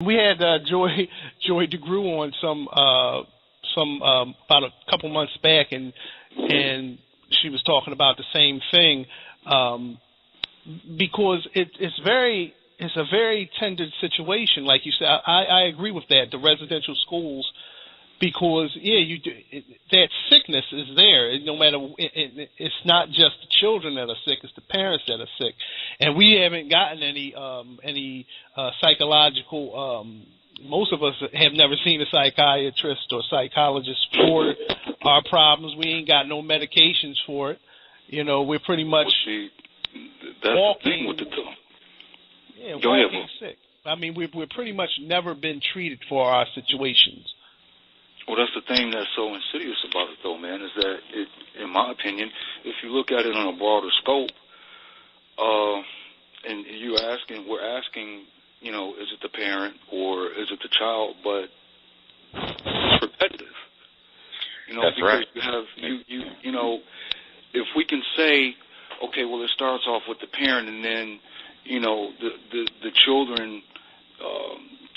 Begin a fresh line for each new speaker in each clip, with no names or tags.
We had Joy DeGrew on some about a couple months back, and she was talking about the same thing, because it's a very tender situation, like you said. I agree with that. The residential schools, because that sickness is there. No matter, it's not just the children that are sick; it's the parents that are sick, and we haven't gotten any psychological. Most of us have never seen a psychiatrist or psychologist for our problems. We ain't got no medications for it. We're pretty much
that's
walking.
The thing with the
Go ahead, sick. I mean, we're pretty much never been treated for our situations.
Well, that's the thing that's so insidious about it, though, man, is that, in my opinion, if you look at it on a broader scope, and we're asking, is it the parent or is it the child? But it's repetitive.
That's
because
right.
You have if we can say, okay, well, it starts off with the parent, and then the children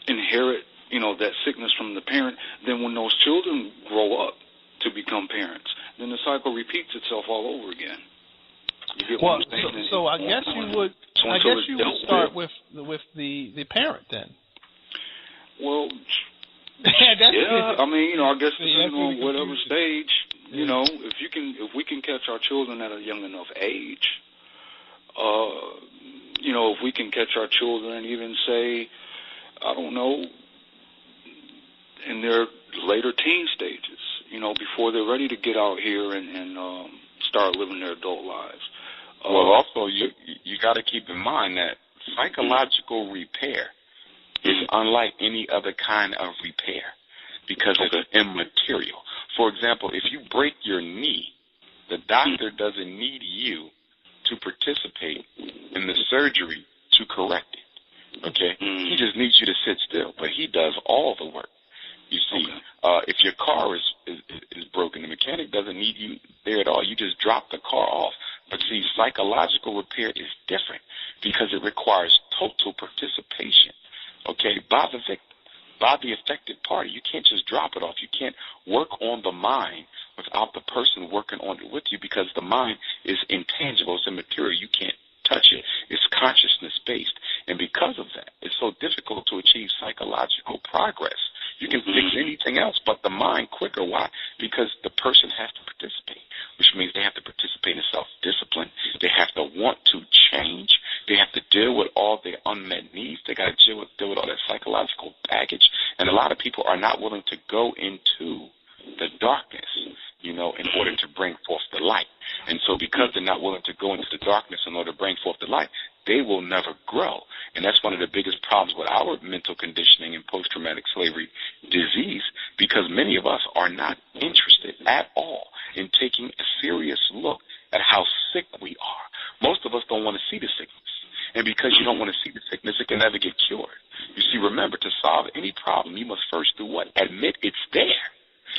inherit that sickness from the parent. Then when those children grow up to become parents, then the cycle repeats itself all over again. You get what I'm saying?
So I guess you would. I guess you would start with the parent then.
Well,
yeah.
I mean, I guess depending on whatever stage, if we can catch our children at a young enough age, if we can catch our children even say, I don't know, in their later teen stages, before they're ready to get out here and start living their adult lives.
Well, also, you got to keep in mind that psychological repair is unlike any other kind of repair because it's immaterial. For example, if you break your knee, the doctor doesn't need you to participate in the surgery to correct it, okay? He just needs you to sit still, but he does all the work. You see, if your car is broken, the mechanic doesn't need you there at all. You just drop the car off. But see, psychological repair is different because it requires total participation, okay, by the victim, by the affected party. You can't just drop it off. You can't work on the mind without the person working on it with you because the mind is intangible. It's immaterial. You can't touch it. It's consciousness-based. And because of that, it's so difficult to achieve psychological progress. You can fix anything else but the mind quicker. Why? Because the person has to participate, which means they have to participate in self-discipline. They have to want to change. They have to deal with all their unmet needs. They got to deal with all that psychological baggage. And a lot of people are not willing to go into the darkness, in order to bring forth the light. And so because they're not willing to go into the darkness in order to bring forth the light, they will never grow. And that's one of the biggest problems with our mental conditioning and post-traumatic slavery disease, because many of us are not interested at all in taking a serious look at how sick we are. Most of us don't want to see the sickness. And because you don't want to see the sickness, it can never get cured. You see, remember, to solve any problem, you must first do what? Admit it's there.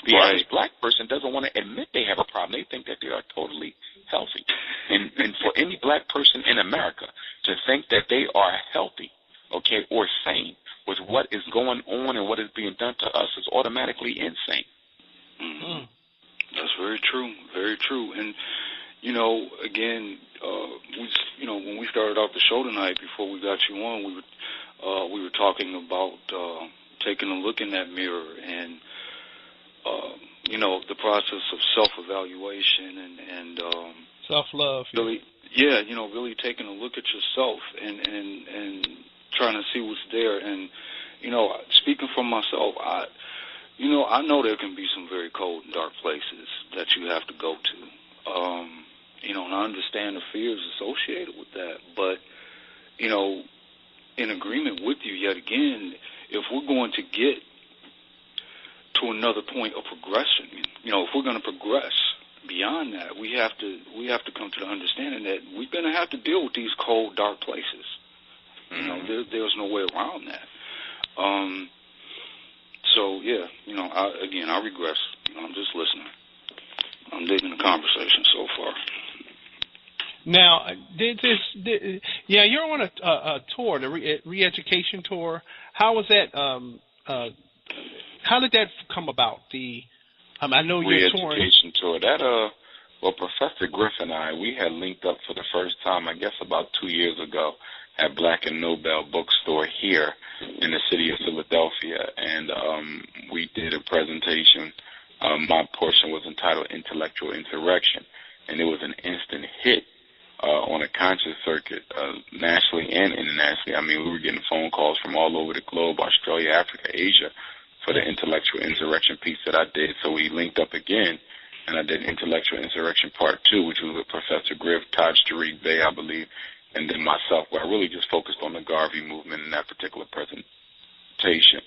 The average black person doesn't want to admit they have a problem. They think that they are totally healthy. And for any black person in America to think that they are healthy, or sane with what is going on and what is being done to us is automatically insane.
Mm-hmm. That's very true, very true. And, again, when we started off the show tonight, before we got you on, we were talking about taking a look in that mirror and, the process of self-evaluation and
self-love.
Really, really taking a look at yourself and trying to see what's there. And, speaking for myself, I know there can be some very cold and dark places that you have to go to. And I understand the fears associated with that. But, in agreement with you yet again, if we're going to get to another point of progression, if we're going to progress beyond that, we have to come to the understanding that we're going to have to deal with these cold, dark places. There's no way around that. I regress. I'm just listening. I'm digging the conversation so far.
Now, you're on a tour, the re-education tour. How was that? How did that come about? I know you're touring.
Re-education tour. Well, Professor Griff and I, we had linked up for the first time, I guess about 2 years ago, at Black and Nobel Bookstore here in the city of Philadelphia, and we did a presentation. My portion was entitled Intellectual Insurrection, and it was an instant hit on a conscious circuit, nationally and internationally. I mean, we were getting phone calls from all over the globe, Australia, Africa, Asia, for the Intellectual Insurrection piece that I did. So we linked up again, and I did Intellectual Insurrection Part 2, which was with Professor Griff, Taj Tariq Bey, I believe, and then myself, where I really just focused on the Garvey movement in that particular presentation.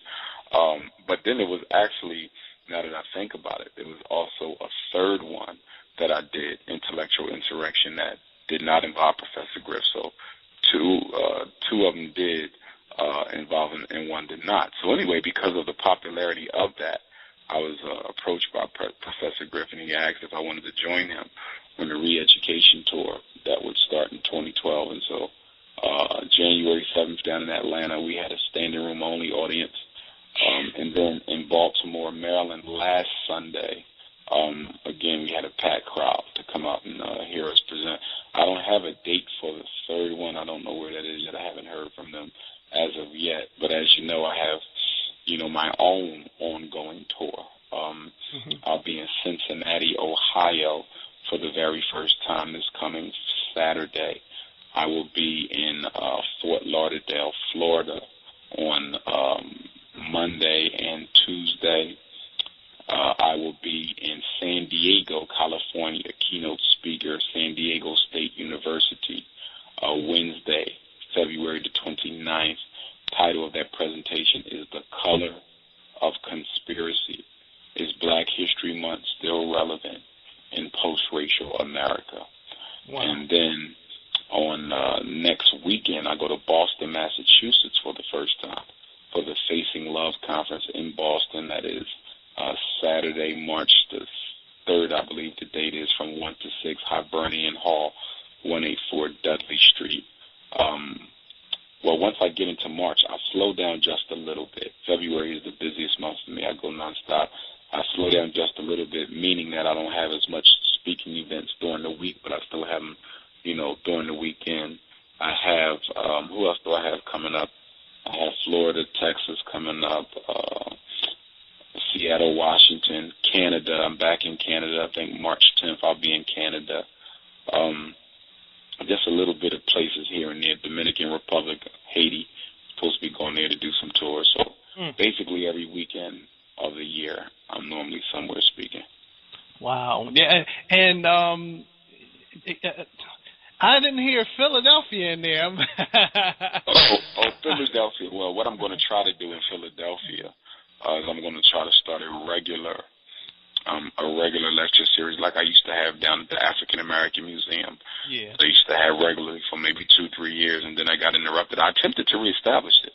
But then it was actually, now that I think about it, there was also a third one that I did, Intellectual Insurrection, that did not involve Professor Griff. So two of them did involve him, and one did not. So anyway, because of the popularity of that, I was approached by Professor Griff, and he asked if I wanted to join him on the re-education tour that would start in 2012. And so January 7th down in Atlanta, we had a standing room only audience. And then in Baltimore, Maryland, last Sunday, again, we had a packed crowd to come out and hear us present. I don't have a date for the third one. I don't know where that is yet. I haven't heard from them as of yet. But as you know, I have, my own ongoing tour. I'll be in Cincinnati, Ohio for the very first time this coming Saturday. I will be in Fort Lauderdale, Florida on Monday and Tuesday. I will be in San Diego, California, keynote speaker, San Diego State University, Wednesday, February the 29th. Title of that presentation is The Color of Conspiracy. Is Black History Month still relevant in post-racial America? Wow. And then on next weekend, I go to Boston, Massachusetts for the first time for the Facing Love Conference in Boston. That is Saturday, March the 3rd, I believe the date is, from 1 to 6, Hibernian Hall, 184 Dudley Street. Well, once I get into March, I slow down just a little bit. February is the busiest month for me. I go nonstop. I slow down just a little bit, meaning that I don't have as much speaking events during the week, but I still have them, during the weekend. I have, who else do I have coming up? I have Florida, Texas coming up, Seattle, Washington, Canada. I'm back in Canada. I think March 10th I'll be in Canada. Just a little bit of places here and there. Dominican Republic, Haiti. Supposed to be going there to do some tours. So basically every weekend of the year, I'm normally somewhere speaking. Wow.
Yeah, and I didn't hear Philadelphia in there.
Philadelphia. Well, what I'm going to try to do in Philadelphia is I'm going to try to start a regular lecture series like I used to have down at the African American Museum. Yeah. I used to have regularly for maybe 2-3 years, and then I got interrupted. I attempted to reestablish it,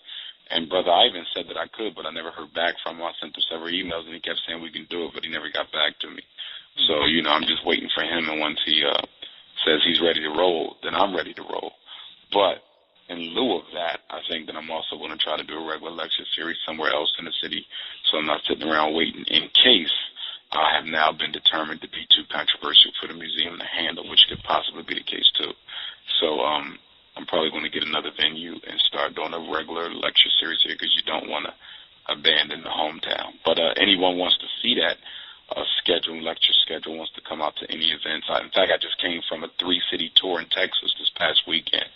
and Brother Ivan said that I could, but I never heard back from him. I sent him several emails, and he kept saying we can do it, but he never got back to me. So, I'm just waiting for him, and once he says he's ready to roll, then I'm ready to roll. But in lieu of that, I think that I'm also going to try to do a regular lecture series somewhere else in the city, so I'm not sitting around waiting in case I have now been determined to be too controversial for the museum to handle, which could possibly be the case too. So I'm probably going to get another venue and start doing a regular lecture series here because you don't want to abandon the hometown. But anyone wants to see that lecture schedule, wants to come out to any events. In fact, I just came from a 3-city tour in Texas this past weekend.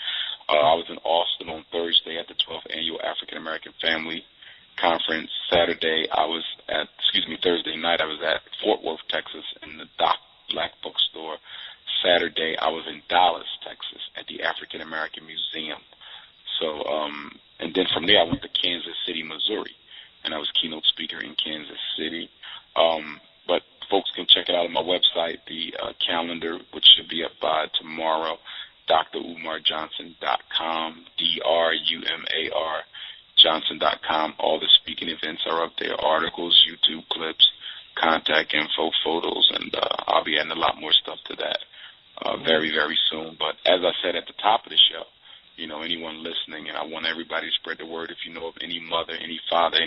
I was in Austin on Thursday at the 12th Annual African American Family Conference. Thursday night I was at Fort Worth, Texas in the Doc Black Bookstore. Saturday I was in Dallas, Texas at the African American Museum. So, and then from there I went to Kansas City, Missouri, and I was keynote speaker in Kansas City. But folks can check it out on my website, the calendar, which should be up by tomorrow, drumarjohnson.com, DRUMAR. Johnson.com. All the speaking events are up there, articles, YouTube clips, contact info, photos, and I'll be adding a lot more stuff to that very, very soon. But as I said at the top of the show, you know, anyone listening, and I want everybody to spread the word. If you know of any mother, any father,